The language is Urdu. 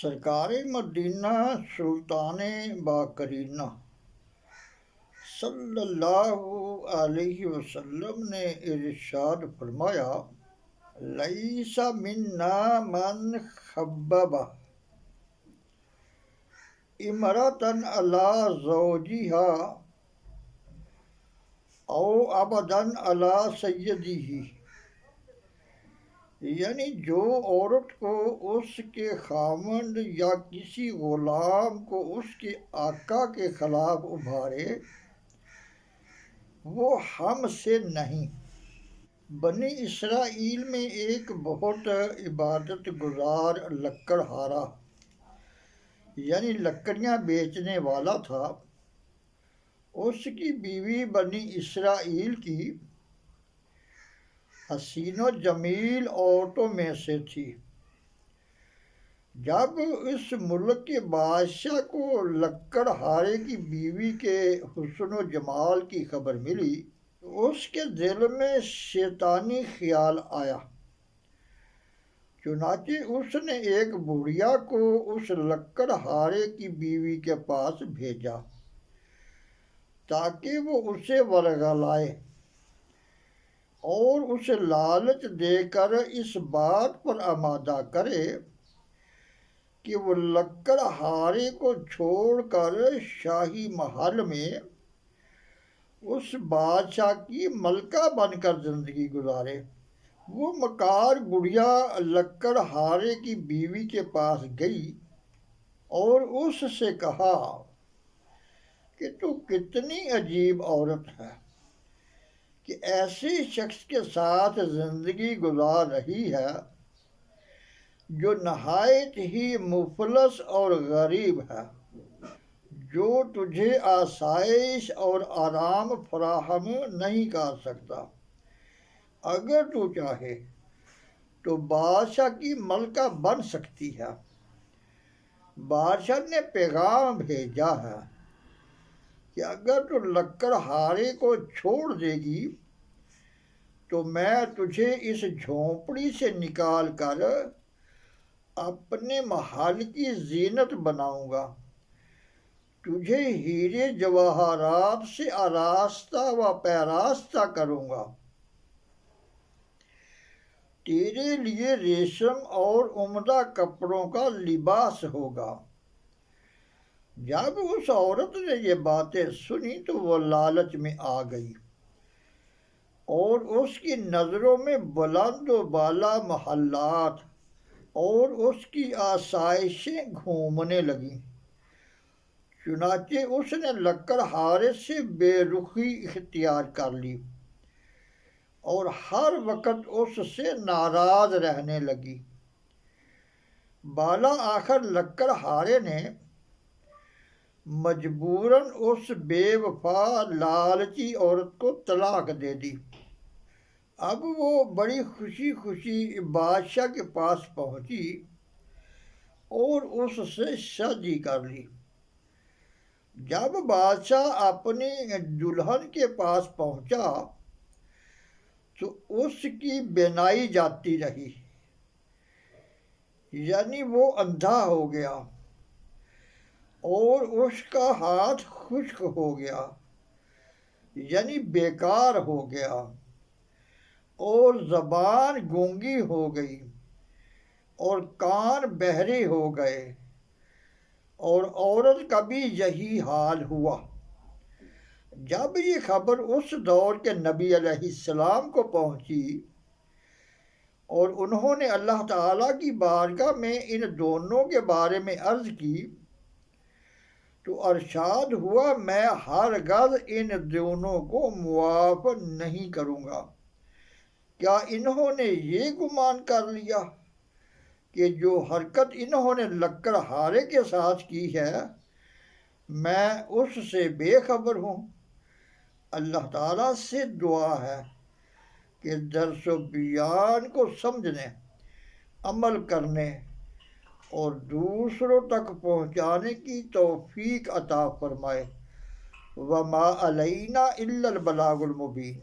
سرکار مدینہ سلطان باقرینہ صلی اللہ علیہ وسلم نے ارشاد فرمایا، لیس منا من خبب امرأۃ علی زوجہا او عبدا علی سیدہ، یعنی جو عورت کو اس کے خاوند یا کسی غلام کو اس کے آقا کے خلاف ابھارے وہ ہم سے نہیں۔ بنی اسرائیل میں ایک بہت عبادت گزار لکڑ ہارا یعنی لکڑیاں بیچنے والا تھا۔ اس کی بیوی بنی اسرائیل کی حسین و جمیل عورتوں میں سے تھی۔ جب اس ملک کے بادشاہ کو لکڑ ہارے کی بیوی کے حسن و جمال کی خبر ملی تو اس کے دل میں شیطانی خیال آیا، چنانچہ اس نے ایک بڑھیا کو اس لکڑ ہارے کی بیوی کے پاس بھیجا تاکہ وہ اسے ورغلائے اور اسے لالچ دے کر اس بات پر آمادہ کرے کہ وہ لکڑ ہارے کو چھوڑ کر شاہی محل میں اس بادشاہ کی ملکہ بن کر زندگی گزارے۔ وہ مکار بڑھیا لکڑ ہارے کی بیوی کے پاس گئی اور اس سے کہا کہ تو کتنی عجیب عورت ہے کہ ایسے شخص کے ساتھ زندگی گزار رہی ہے جو نہایت ہی مفلس اور غریب ہے، جو تجھے آسائش اور آرام فراہم نہیں کر سکتا۔ اگر تو چاہے تو بادشاہ کی ملکہ بن سکتی ہے۔ بادشاہ نے پیغام بھیجا ہے کہ اگر تو لکڑ ہارے کو چھوڑ دے گی تو میں تجھے اس جھونپڑی سے نکال کر اپنے محل کی زینت بناؤں گا، تجھے ہیرے جواہرات سے آراستہ و پیراستہ کروں گا، تیرے لیے ریشم اور عمدہ کپڑوں کا لباس ہوگا۔ جب اس عورت نے یہ باتیں سنی تو وہ لالچ میں آ گئی اور اس کی نظروں میں بلند و بالا محلات اور اس کی آسائشیں گھومنے لگیں، چنانچہ اس نے لکڑ ہارے سے بے رخی اختیار کر لی اور ہر وقت اس سے ناراض رہنے لگی۔ بالا آخر لکڑ ہارے نے مجبوراً اس بے وفا لالچی عورت کو طلاق دے دی۔ اب وہ بڑی خوشی خوشی بادشاہ کے پاس پہنچی اور اس سے شادی کر لی۔ جب بادشاہ اپنی دلہن کے پاس پہنچا تو اس کی بینائی جاتی رہی، یعنی وہ اندھا ہو گیا اور اس کا ہاتھ خشک ہو گیا یعنی بیکار ہو گیا اور زبان گونگی ہو گئی اور کان بہرے ہو گئے، اور عورت کا بھی یہی حال ہوا۔ جب یہ خبر اس دور کے نبی علیہ السلام کو پہنچی اور انہوں نے اللہ تعالیٰ کی بارگاہ میں ان دونوں کے بارے میں عرض کی تو ارشاد ہوا، میں ہرگز ان دونوں کو معاف نہیں کروں گا۔ کیا انہوں نے یہ گمان کر لیا کہ جو حرکت انہوں نے لکڑ ہارے کے ساتھ کی ہے میں اس سے بے خبر ہوں؟ اللہ تعالیٰ سے دعا ہے کہ درس و بیان کو سمجھنے، عمل کرنے اور دوسروں تک پہنچانے کی توفیق عطا فرمائے۔ وما علینا الا البلاغ المبین۔